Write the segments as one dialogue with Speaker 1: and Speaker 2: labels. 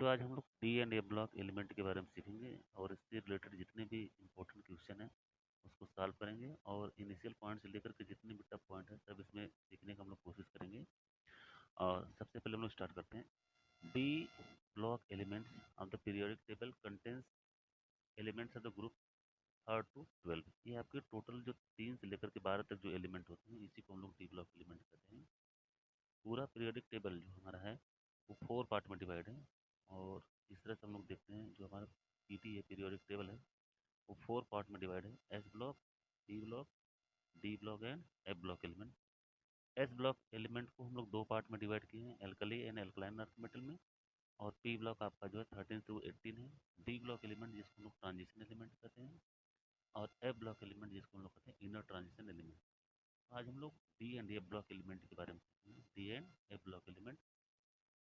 Speaker 1: बच्चों आज हम लोग D and A block element के बारे में सीखेंगे और इससे रिलेटेड जितने भी इम्पोर्टेंट क्वेश्चन हैं उसको सॉल्व करेंगे और इनिशियल पॉइंट से लेकर के जितने भी टफ पॉइंट है सब इसमें सीखने का हम लोग कोशिश करेंगे। और सबसे पहले हम लोग स्टार्ट करते हैं। D block elements of the periodic table contains elements of the group 3 to 12। ये आपके टोटल जो 3 से लेकर के 12 तक जो एलिमेंट होते हैं इसी को हम लोग डी ब्लॉक एलिमेंट कहते हैं। पूरा पीरियोडिक टेबल जो हमारा है वो 4 पार्ट में डिवाइड है। और इस तरह से हम लोग देखते हैं जो हमारा पीटी है पीरियोडिक टेबल है वो 4 पार्ट में डिवाइड है। S block, P block, D block and F block element. S block element को हम लोग 2 पार्ट में डिवाइड किए हैं, alkali and alkaline earth metal में। और पी ब्लॉक आपका जो है 13 to 18 है। डी ब्लॉक एलिमेंट जिसको हम लोग ट्रांजिशन एलिमेंट कहते हैं और एफ ब्लॉक एलिमेंट जिसको हम लोग कहते हैं इनर ट्रांजिशन एलिमेंट। आज हम लोग D and F block element के बारे में सीखेंगे, D and F block element.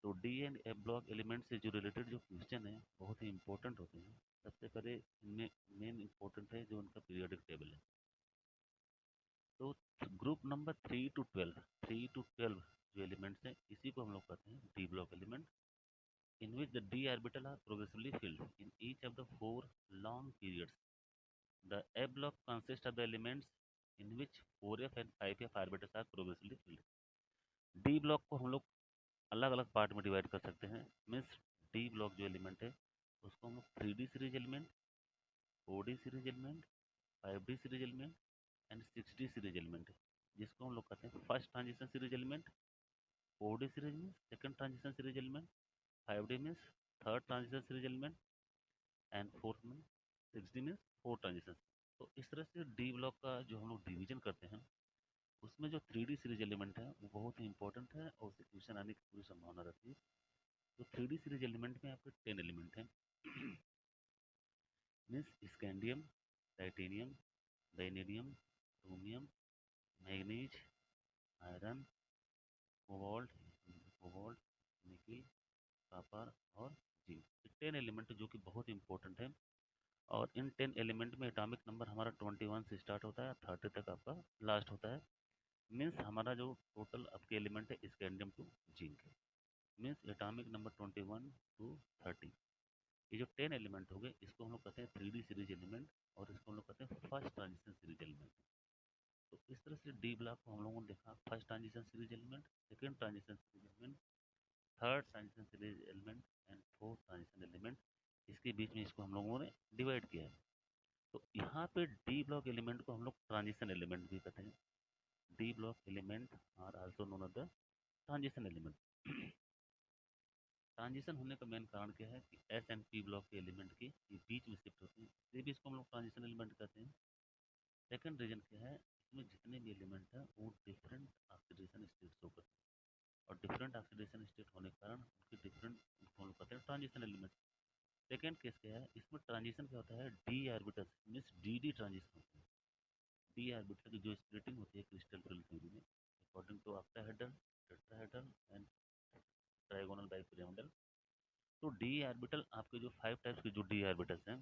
Speaker 1: तो D and F block element से जो रिलेटेड जो क्वेश्चन है बहुत ही इंपॉर्टेंट होते हैं। सबसे पहले इनमें मेन इंपॉर्टेंट है जो उनका पीरियोडिक टेबल है। तो ग्रुप नंबर 3 to 12, 3 to 12 जो एलिमेंट्स हैं इसी को हम लोग कहते हैं d block element. In which the d orbital are progressively filled in each of the 4 long periods. The F block consists of the elements in which 4f and 5f orbitals are progressively filled. D block को हम लोग अलग अलग part में divide कर सकते हैं। Means D block जो एलिमेंट है उसको हम लोग 3D series element, 4D series element, 5D series element and 6D series element, जिसको हम लोग कहते हैं first transition series element. 4D series में second transition series element, 5D means third transition series element and fourth में 6D means fourth transition. तो इस तरह से डी ब्लॉक का जो हम लोग डिवीजन करते हैं उसमें जो 3D सीरीज एलिमेंट है वो बहुत ही इंपॉर्टेंट है और उससे क्वेश्चन आने की पूरी संभावना रहती है। तो 3D सीरीज एलिमेंट में आपके 10 एलिमेंट हैं। Means scandium, titanium, vanadium, chromium, manganese, iron, cobalt, cobalt, निकल, कॉपर और जिंक। 10 एलिमेंट जो कि बहुत इंपॉर्टेंट है। और इन 10 एलिमेंट में एटॉमिक नंबर हमारा 21 से स्टार्ट होता है, 30 तक आपका लास्ट होता है। मीन्स हमारा जो टोटल आपके एलिमेंट है स्कैंडियम टू जिंक है। Means atomic number 21 to 30। ये जो 10 एलिमेंट हो गए इसको हम लोग कहते हैं 3D सीरीज एलिमेंट और इसको हम लोग कहते हैं फर्स्ट ट्रांजिशन सीरीज एलिमेंट। तो इस तरह से डी ब्लॉक को हम लोगों ने देखा first transition series element, second transition series element, third transition series element and fourth transition element. इसके बीच में इसको हम लोगों ने डिवाइड किया है। तो यहाँ पे डी ब्लॉक एलिमेंट को हम लोग ट्रांजिशन एलिमेंट भी कहते हैं। D block element are also known as the transition element. Transition होने का मेन कारण क्या है कि एस एंड पी ब्लॉक के एलिमेंट के ये बीच में शिफ्ट होते हैं, इसलिए भी इसको हम लोग ट्रांजिशन एलिमेंट कहते हैं। सेकंड रीजन क्या है, इसमें जितने भी एलिमेंट हैं वो डिफरेंट ऑक्सीडेशन स्टेट शो करते हैं और डिफरेंट ऑक्सीडेशन स्टेट होने के कारण उनके डिफरेंट उनको हम लोग कहते हैं ट्रांजिशन एलिमेंट। सेकंड केस क्या है, इसमें ट्रांजिशन क्या होता है, d orbital means d d transition होता है। डी ऑर्बिटल की जो स्प्लिटिंग होती है क्रिस्टल फील्ड थ्योरी में according to octahedral, tetrahedral and trigonal bipyramidal. तो डी ऑर्बिटल आपके जो 5 टाइप्स के जो डी ऑर्बिटल्स हैं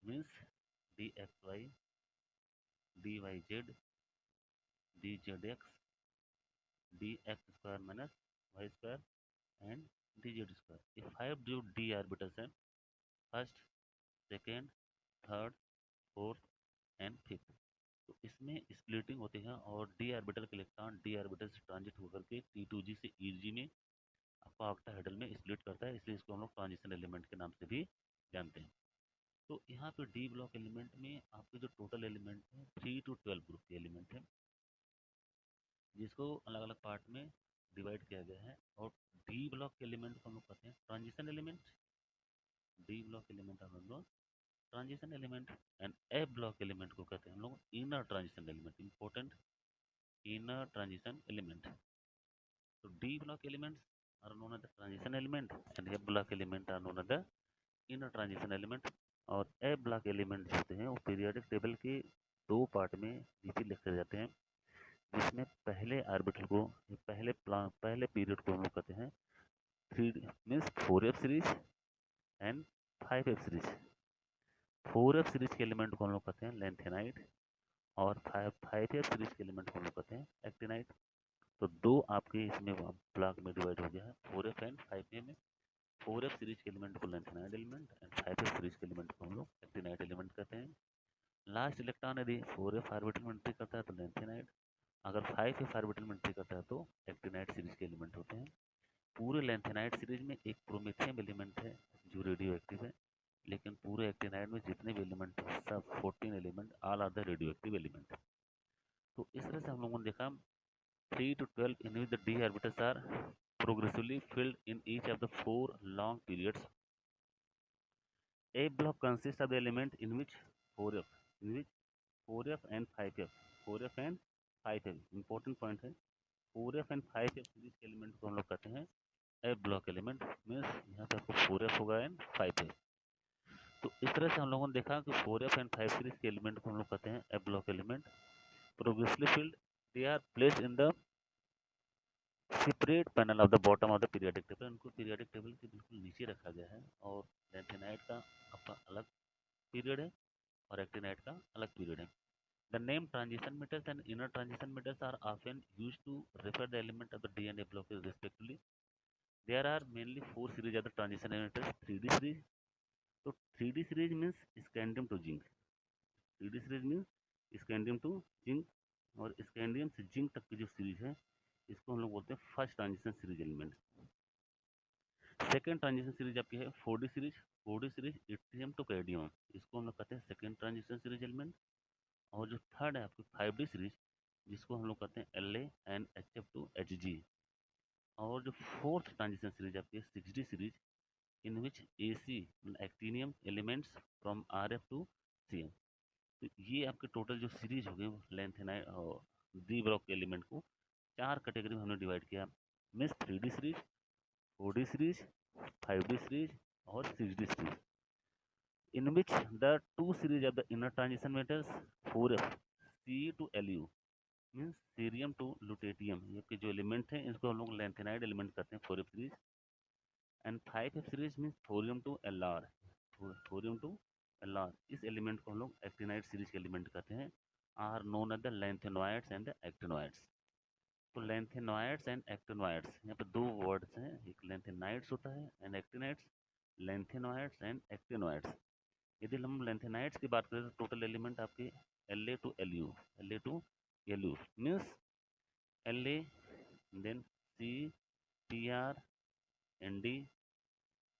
Speaker 1: means d x y, d y z, d z x, d x square minus y square and d z square. ये 5 जो d orbitals हैं first, second, third, fourth and fifth. तो इसमें splitting होती है और D orbital के electron D orbital से ट्रांजिट होकर के T2g से EG में आपका ऑक्टाहेड्रल में स्प्लिट करता है, इसलिए इसको हम लोग ट्रांजिशन एलिमेंट के नाम से भी जानते हैं। तो यहाँ पे डी ब्लॉक एलिमेंट में आपके जो टोटल एलिमेंट हैं 3 to 12 ग्रुप के एलिमेंट हैं जिसको अलग अलग पार्ट में डिवाइड किया गया है। और डी ब्लॉक एलिमेंट को हम लोग कहते हैं transition element, D block element हम लोग transition element and F block element को कहते हैं हम लोग inner transition element. Important, inner transition element. तो D block elements are known as the transition element and F block element are known as the inner transition element. और F block element जो होते हैं वो पीरियोडिक टेबल के 2 part में नीचे लिखे जाते हैं, जिसमें पहले ऑर्बिटल को पहले पीरियड को हम लोग कहते हैं 3 means 4f series and 5f series. 4f series के एलिमेंट को हम लोग कहते हैं लेंथेनाइट और 5f सीरीज के एलिमेंट को हम लोग कहते हैं एक्टिनाइट। तो 2 आपके इसमें ब्लॉक में डिवाइड हो गया है 4f एंड 5f में। 4f सीरीज के एलिमेंट को lanthanide element and 5f series के एलिमेंट को हम लोग एक्टिनाइड एलिमेंट कहते हैं। लास्ट इलेक्ट्रॉन यदि 4f ऑर्बिटल में एंट्री करता है तो लेंथेनाइड, अगर 5f ऑर्बिटल में एंट्री करता है तो एक्टिनाइड सीरीज के एलिमेंट होते हैं। पूरे लेंथेनाइड सीरीज में एक प्रोमेथियम एलिमेंट है जो रेडियो एक्टिव है, लेकिन पूरे एक्टिनाइड में जितने भी एलिमेंट हैं सब 14 element all are the radio active element. तो इस तरह से हम लोगों ने देखा 3 to 12 in which the d orbitals are progressively filled in each of the 4 long periods. A block consists of the element in which 4f, in which 4f and 5f, 4f and 5f important point है। 4f and 5f series के element को हम लोग कहते हैं A block element, means यहाँ पे आपको 4f होगा एंड 5f। तो इस तरह से हम लोगों ने देखा कि 4f एंड 5 सीरीज के एलिमेंट को हम लोग कहते हैं A block element. Progressively filled, they are placed in the separate panel of the bottom of the periodic table. उनको पीरियोडिक टेबल के बिल्कुल नीचे रखा गया है और लेंथेनाइड का अपना अलग पीरियड है और एक्टिनाइड का अलग पीरियड है। The name transition metals and inner transition metals are often used to refer the element of the DNA block respectively. There are mainly 4 series of the transition metals. 3D series. So 3D series means scandium to zinc. 3D series means scandium to zinc और scandium से zinc तक की जो series है इसको हम लोग बोलते हैं first transition series element. Second transition series आपकी है 4D series. 4D series yttrium to cadmium, इसको हम लोग कहते हैं सेकेंड ट्रांजिशन सीरीज एलिमेंट। और जो थर्ड है आपकी 5D सीरीज जिसको हम लोग कहते हैं LaNHF टू Hg। और जो फोर्थ ट्रांजिशन सीरीज आपकी है 6D series in which AC actinium elements from RF to CM। तो ये आपके टोटल जो सीरीज हो गए लेंथेनाइड और डी ब्लॉक के एलिमेंट को 4 कैटेगरी में हमने डिवाइड किया, means 3D series, 4D series, 5D series और 6D series. in which the two series of the inner transition metals 4f Ce to Lu means cerium to lutetium, ये के जो element हैं इसको हम लोग लेंथेनाइड एलिमेंट कहते हैं 4f series. And 5f series means thorium to Lr, thorium to Lr, इस एलिमेंट को हम लोग एक्टिनाइड सीरीज के एलिमेंट कहते हैं। Are known as the lanthanoids and the actinoids. तो लेंथेनॉइड्स एंड एक्टिनॉइड्स यहाँ पे दो वर्ड्स हैं, एक लेंथेनाइड्स होता है and actinides. Lanthanoids and actinoids, यदि हम लेंथेनाइड्स की बात करें तो टोटल एलिमेंट आपके La to Lu, La to Lu means La, then C, Tr, Nd,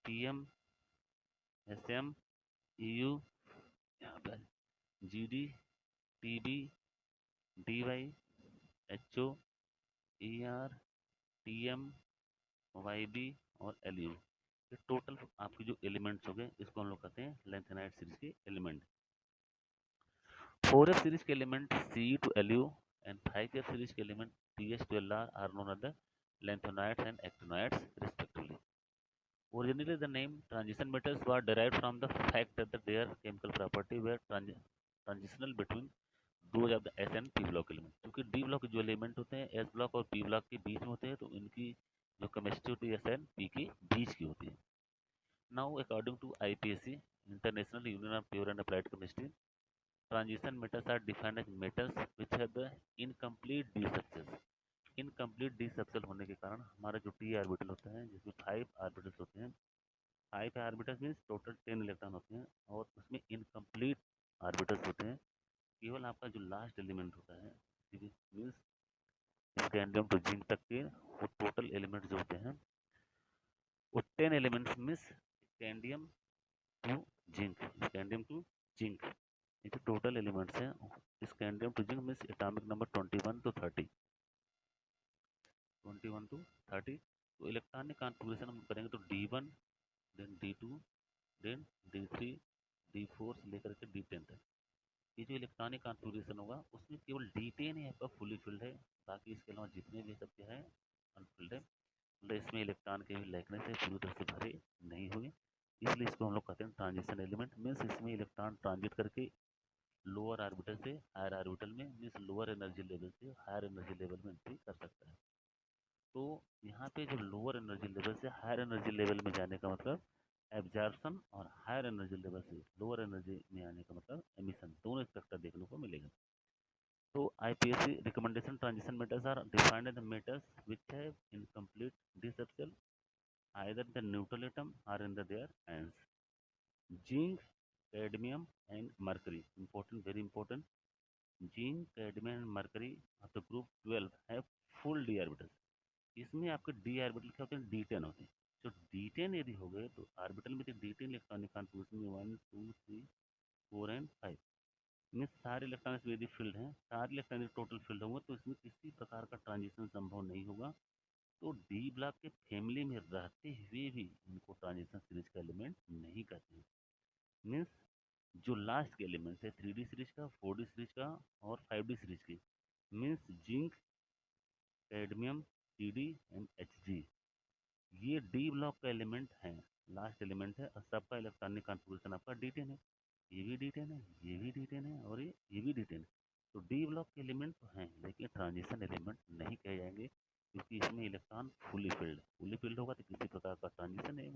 Speaker 1: Tm, Sm, Eu, यहाँ पर Gd, Tb, Dy, Ho, Er, Tm, Yb और Lu। ये टोटल आपके जो एलिमेंट्स हो गए इसको हम लोग कहते हैं लेंथेनाइड सीरीज के एलिमेंट। 4f सीरीज के element Ce to Lu and 5f series के element Ts to Lr are known as the lanthanoids and actinoids respectively. Originally the name transition metals were derived from the fact that their chemical property were transitional between those of the S and P block element। क्योंकि D block जो element होते हैं S block और P block के बीच में होते हैं तो इनकी जो केमिस्ट्री होती है S and P के बीच की होती है। Now according to IPAC International Union of Pure and Applied Chemistry, transition metals are defined as metals which have the incomplete d subshell। Incomplete d subshell होने के कारण हमारा जो टी ऑर्बिटल होता है जिसमें 5 ऑर्बिटल्स होते हैं, 5 ऑर्बिटल्स मीन्स टोटल 10 इलेक्ट्रॉन होते हैं और उसमें इनकम्प्लीट ऑर्बिटल्स होते हैं। केवल आपका जो लास्ट एलिमेंट होता है मीन्स स्कैंडियम टू जिंक तक के वो टोटल एलिमेंट जो होते हैं वो 10 elements means scandium to zinc, scandium to zinc, ये जो टोटल एलिमेंट्स हैं scandium to zinc means atomic number 21 to 30, 21 to 30। तो इलेक्ट्रॉनिक कॉन्फ़िगरेशन हम करेंगे तो D1, then D2, then D3, D4 से लेकर के D10 तक ये जो इलेक्ट्रॉनिक कॉन्फ़िगरेशन होगा उसमें केवल D10 ही आपका फुली फिल्ड है, बाकी इसके अलावा जितने भी सब क्या है अनफिल्ड है, मतलब इसमें इलेक्ट्रॉन के भी लैकनेस से पूरी तरह से भरे नहीं हुए, इसलिए इसको हम लोग कहते हैं ट्रांजिशन एलिमेंट। मीन्स इसमें इलेक्ट्रॉन ट्रांजिट करके लोअर ऑर्बिटल से हायर ऑर्बिटल में मीन्स लोअर एनर्जी लेवल से हायर एनर्जी लेवल में एंट्री कर सकता है। तो यहाँ पे जो लोअर एनर्जी लेवल से हायर एनर्जी लेवल में जाने का मतलब एब्जॉर्प्शन और हायर एनर्जी लेवल से लोअर एनर्जी में आने का मतलब एमिशन, दोनों स्पेक्ट्रा देखने को मिलेगा। तो IPAC recommendation transition metals are defined as the metals which have incomplete d subshell either the neutral atom or in their ions. Zinc, cadmium, and mercury. Important, very important. Zinc, cadmium, and mercury of the group 12 have full d orbitals. इसमें आपके d orbital क्या होते हैं? d10 होते हैं. तो d10 यदि हो गए तो ऑर्बिटल में d10 इलेक्ट्रॉनिक कॉन्फ़िगरेशन में 1 2 3 4 एंड 5 में सारे इलेक्ट्रॉनिक्स यदि फील्ड हैं, सारे इलेक्ट्रॉनिक टोटल फील्ड होंगे तो इसमें किसी प्रकार का ट्रांजिशन संभव नहीं होगा. तो डी ब्लॉक के फैमिली में रहते हुए भी इनको ट्रांजिशन सीरीज का एलिमेंट नहीं कहते हैं. मीन्स जो लास्ट के एलिमेंट है 3D सीरीज का, 4D सीरीज का और 5D सीरीज की, means zinc, cadmium, CD and Hg, ये डी ब्लॉक का एलिमेंट है, लास्ट एलिमेंट है और सबका इलेक्ट्रॉनिक कॉन्फ़िगरेशन आपका D10 है. ये भी D10 है, ये भी D10 है और ये भी D10 है. तो डी ब्लॉक के एलिमेंट तो हैं लेकिन ट्रांजिशन एलिमेंट नहीं कहे जाएंगे क्योंकि इसमें इलेक्ट्रॉन फुली फिल्ड होगा तो किसी प्रकार का ट्रांजिशन नहीं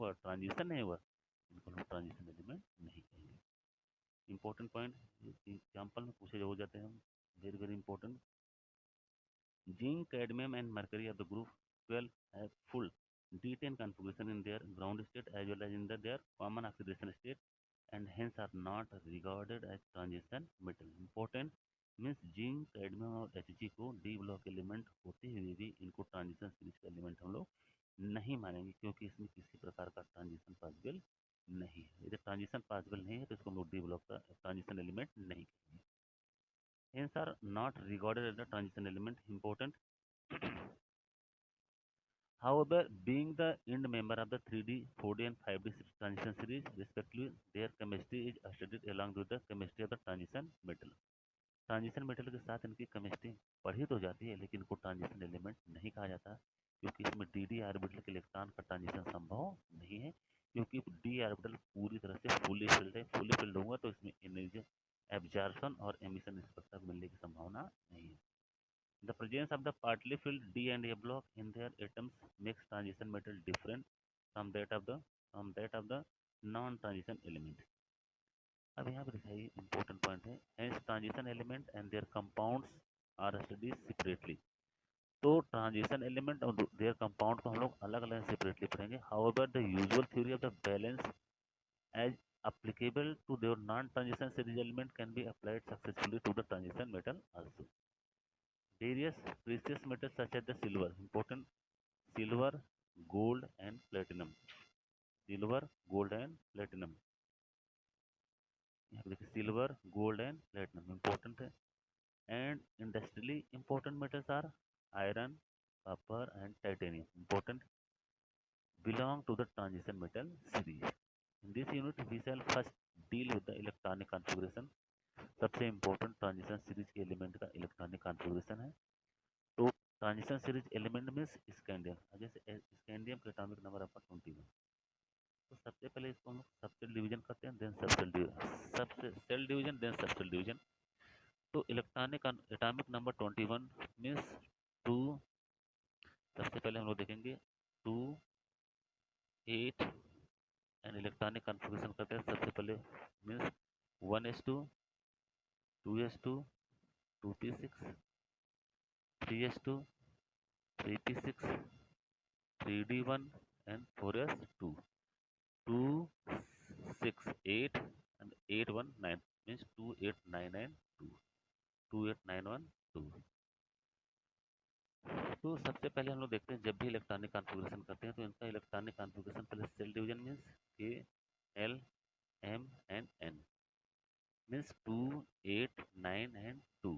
Speaker 1: हुआ, इनको हम ट्रांजिशन एलिमेंट नहीं कहेंगे. इंपॉर्टेंट पॉइंट एग्जाम्पल में पूछे हो जाते हैं. Very very important. Zinc, cadmium and mercury of the group 12 have full D10 configuration in their ground state as well as in their common oxidation state and hence are not regarded as transition metal. Important means zinc, cadmium और Hg को D block element होते हुए भी इनको transition series का element हम लोग नहीं मानेंगे क्योंकि इसमें किसी प्रकार का ट्रांजिशन पॉसिबल नहीं है. यदि ट्रांजिशन पॉसिबल नहीं है तो इसको हम लोग डी ब्लॉक का ट्रांजिशन एलिमेंट नहीं कहेंगे. hence are not regarded as the transition element. Important. However, being the end member of the 3D, 4D and 5D transition series, respectively, their chemistry is studied along with the chemistry of the transition metal. Transition metal के साथ इनकी chemistry पढ़ी तो जाती है लेकिन इनको transition element नहीं कहा जाता क्योंकि इसमें डी ऑर्बिटल के इलेक्ट्रॉन का ट्रांजिशन संभव नहीं है क्योंकि डी ऑर्बिटल पूरी तरह से फुली फिल्ड है. फुली फिल्ड होगा तो इसमें एनर्जी एब्जॉर्प्शन और एमिशन स्पेक्ट्रम मिलने की संभावना नहीं है. The presence of the partly filled D and A block in their atoms makes transition metal different from that of the non-transition element. अब यहाँ पर दिखाइए इंपॉर्टेंट पॉइंट है. Hence transition element and their compounds are studied separately. तो transition element और there compound को हम लोग अलग अलग सेपरेटली पढ़ेंगे. However the usual theory of the balance as applicable to their non-transition series element can be applied successfully to the transition metal also. Various precious metals such as the silver, important, silver, gold and platinum. Silver, gold and platinum. यहाँ पे देखिए silver, gold and platinum important है. And industrially important metals are iron, copper and titanium. Important belong to the transition metal series. In this unit, we shall first deal with the electronic configuration. सबसे important transition series के element का electronic configuration है. तो transition series element means scandium. जैसे scandium का atomic number आपका 21. तो सबसे पहले इसको हम लोग सबसेल डिवीजन करते हैं, then shell division, then subshell division. तो इलेक्ट्रॉनिक एटॉमिक नंबर 21 मीन्स 2. सबसे पहले हम लोग देखेंगे 2 8 एंड इलेक्ट्रॉनिक कॉन्फ़िगरेशन करते हैं. सबसे पहले means 1s2 2s2 2p6 3s2 3p6 3d1 and 4s2 2 6 8 and 8 1 9 means 2 8 9 and 2 2 8 9 1 2. तो सबसे पहले हम लोग देखते हैं जब भी इलेक्ट्रॉनिक कॉन्फ़िगरेशन करते हैं तो इनका इलेक्ट्रॉनिक कॉन्फ़िगरेशन पहले shell division means K L M and N means 2 8 9 and 2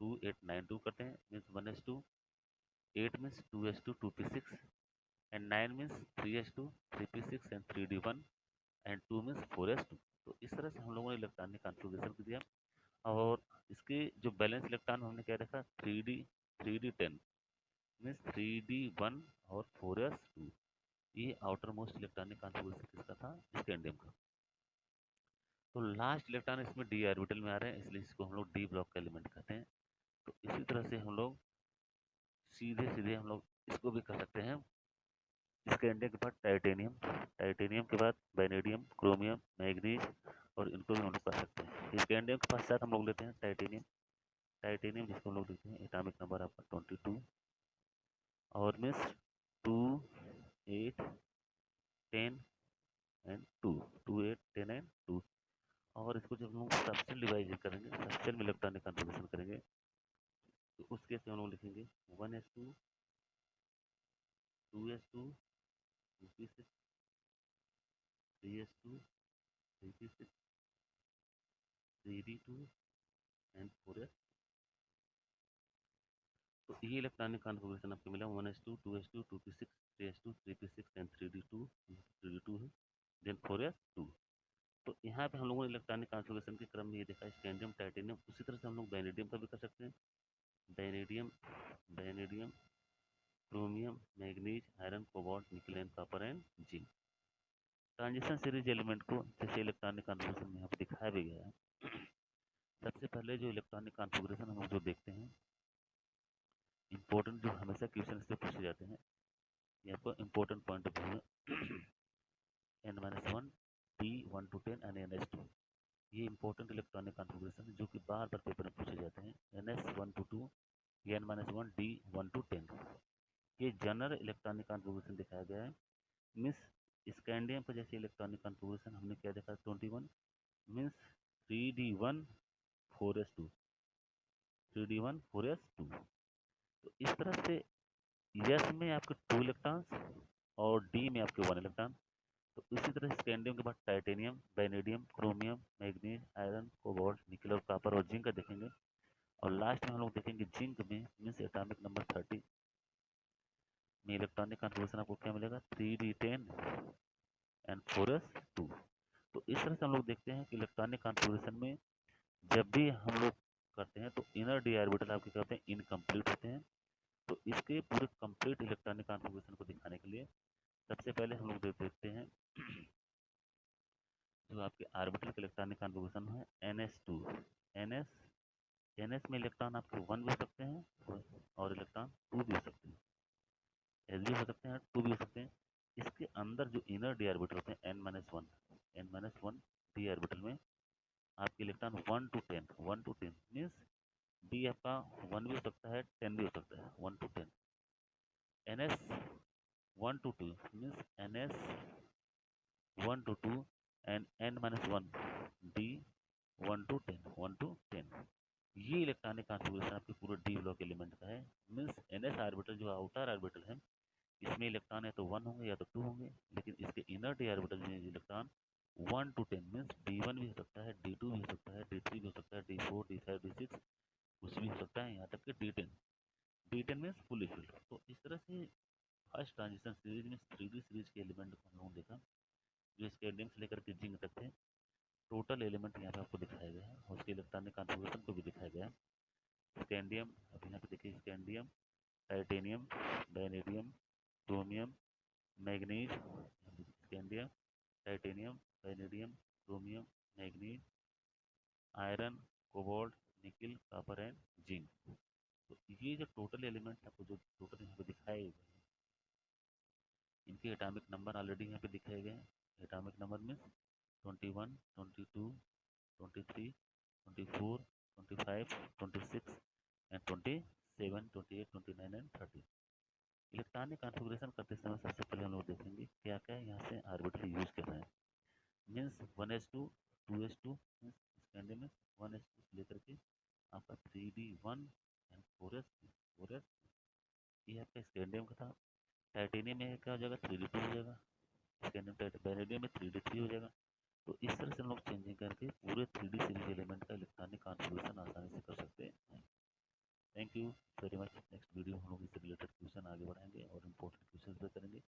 Speaker 1: 2 8 9 2 करते हैं means 1s2 8 means 2s2 2p6 and 9 means 3s2 3p6 and 3d1 and 2 means 4s2. तो इस तरह से हम लोगों ने इलेक्ट्रॉनिक कॉन्फ़िगरेशन दिया. और इसके जो बैलेंस इलेक्ट्रॉन हमने क्या देखा 3d10 मीन्स 3d1 और 4s2. ये आउटर मोस्ट इलेक्ट्रॉनिक कॉन्फ़िगरेशन किसका था? स्कैंडियम का. तो लास्ट इलेक्ट्रॉन इसमें डी ऑर्बिटल में आ रहे हैं इसलिए इसको हम लोग डी ब्लॉक का एलिमेंट कहते हैं. तो इसी तरह से हम लोग सीधे हम लोग इसको भी कर सकते हैं. स्कैंडियम के बाद टाइटेनियम के बाद वेनेडियम, क्रोमियम, मैग्नीज और इनको भी हम लोग कर सकते हैं. स्कैंडियम के पश्चात हम लोग लेते हैं टाइटेनियम जिसको हम लोग देखते हैं एटॉमिक नंबर आपका 22 और मीन्स 2 8 10 एंड 2, 2 8 10 एंड 2। और इसको जब हम लोग सबसेल डिवाइड करेंगे, सबसेल में इलेक्ट्रॉनिक कॉन्फ़िगरेशन करेंगे, तो उस केस में हम लोग लिखेंगे 1s2 2s2 2p6 3s2 3p6 3d2 and 4s। तो ये इलेक्ट्रॉनिक कॉन्फ़िगरेशन आपको मिला 1s2 2s2 2p6 3s2 3p6 and 3d2 3d2 है, देन 4s2। तो यहाँ पे हम लोगों ने इलेक्ट्रॉनिक कॉन्फ़िगरेशन के क्रम में ये देखा स्कैंडियम टाइटेनियम, उसी तरह से हम लोग वैनेडियम का भी कर सकते हैं। Vanadium vanadium chromium manganese iron cobalt nickel and copper and zinc. Transition series element को जैसे इलेक्ट्रॉनिक कॉन्फ़िगरेशन में यहाँ पे दिखाया भी गया है। सबसे पहले जो इलेक्ट्रॉनिक कॉन्फ़िगरेशन हम जो देखते हैं, इंपॉर्टेंट जो हमेशा क्वेश्चन से पूछे जाते हैं, ये आपको इंपॉर्टेंट पॉइंट ऑफ व्यू है। n-1 d1 to 10 and ns2, ये इंपॉर्टेंट इलेक्ट्रॉनिक कॉन्फ़िगरेशन है जो कि बार बार पेपर में पूछे जाते हैं। ns1 to 2 n-1 d1 to 10, ये जनरल इलेक्ट्रॉनिक कॉन्फ़िगरेशन दिखाया गया है। मीन्स स्कैंडियम पर जैसे इलेक्ट्रॉनिक कॉन्फ़िगरेशन हमने क्या देखा 21 means 3d1 4s2 3d1 4s2। तो इस तरह से यस में आपके 2 इलेक्ट्रॉन्स और डी में आपके 1 इलेक्ट्रॉन। तो इसी तरह स्कैंडियम के बाद titanium vanadium chromium manganese iron cobalt nickel और कॉपर और जिंक का देखेंगे। और लास्ट में हम लोग देखेंगे जिंक में मीन्स एटॉमिक नंबर 30 में इलेक्ट्रॉनिक कॉन्फ़िगरेशन आपको क्या मिलेगा 3d10 एंड 4s2। तो इस तरह से हम लोग देखते हैं कि इलेक्ट्रॉनिक कॉन्फ़िगरेशन में जब भी हम लोग करते हैं तो इनर डी ऑर्बिटल आपके क्या होते हैं इनकम्प्लीट होते हैं। तो इसके पूरे कंप्लीट इलेक्ट्रॉनिक कॉन्फ़िगरेशन को दिखाने के लिए सबसे पहले हम लोग देखते हैं जो आपके ऑर्बिटल के इलेक्ट्रॉनिक कॉन्फ़िगरेशन है ns2 ns ns में इलेक्ट्रॉन आपके 1 भी हो सकते हैं और इलेक्ट्रॉन 2 भी हो सकते हैं, s भी हो सकते हैं 2 भी हो सकते हैं। इसके अंदर जो इनर डी ऑर्बिटल होते हैं n-1 डी ऑर्बिटल में आपके इलेक्ट्रॉन 1 to 10 मीन्स डी आपका 1 भी हो सकता है 10 भी हो सकता है 1 to 10। ns 1 to 2 means ns 1 to 2 and n-1 d 1 to 10 ये इलेक्ट्रॉनिक कॉन्फ़िगरेशन आपके पूरे डी ब्लॉक एलिमेंट का है। मीन्स ns ऑर्बिटल जो आउटर ऑर्बिटल है इसमें इलेक्ट्रॉन या तो 1 होंगे या तो 2 होंगे, लेकिन इसके इनर डी ऑर्बिटल में इलेक्ट्रॉन 1 to 10 मीन्स d1 भी हो सकता है d2 भी हो सकता है d3 भी हो सकता है d4 d5 d6 कुछ भी हो सकता है यहाँ तक कि d10 मीन्स फुली फिल्ड। तो इस तरह से फर्स्ट ट्रांजिशन सीरीज में 3D सीरीज के एलिमेंट को हम लोगों ने देखा जो स्कैंडियम से लेकर के जिंक तक थे। टोटल एलिमेंट यहाँ पे आपको दिखाया गया है, उसके इलेक्ट्रॉनिक कॉन्फ़िगरेशन को भी दिखाया गया है। स्कैंडियम अब यहाँ पे देखिए scandium titanium vanadium chromium manganese scandium titanium vanadium chromium manganese iron cobalt nickel copper and zinc. तो ये जो टोटल एलिमेंट आपको जो टोटल यहाँ पे दिखाए गए हैं इनके एटॉमिक नंबर ऑलरेडी यहाँ पे दिखाए गए हैं। एटॉमिक नंबर में 21 22 23 24 25 26 एंड 27 28 29 एंड 30। इलेक्ट्रॉनिक कॉन्फ़िगरेशन करते समय सबसे पहले हम लोग देखेंगे क्या क्या यहाँ से ऑर्बिटल यूज कर रहे हैं। Means 1s2 2s2 means scandium में 1s2 से लेकर के आपका 3d1 एंड 4s ये आपका स्कैंडियम का था। टाइटेनियम में क्या हो जाएगा 3d2 हो जाएगा, स्कैंडियम वैनेडियम में 3d3 हो जाएगा। तो इस तरह से हम लोग चेंजिंग करके पूरे 3D सीरीज एलिमेंट का इलेक्ट्रॉनिक कॉन्फ़िगरेशन आसानी से कर सकते हैं। Thank you very much. Next video हम लोग इससे रिलेटेड क्वेश्चन आगे बढ़ाएंगे और इम्पोर्टेंट क्वेश्चन भी करेंगे।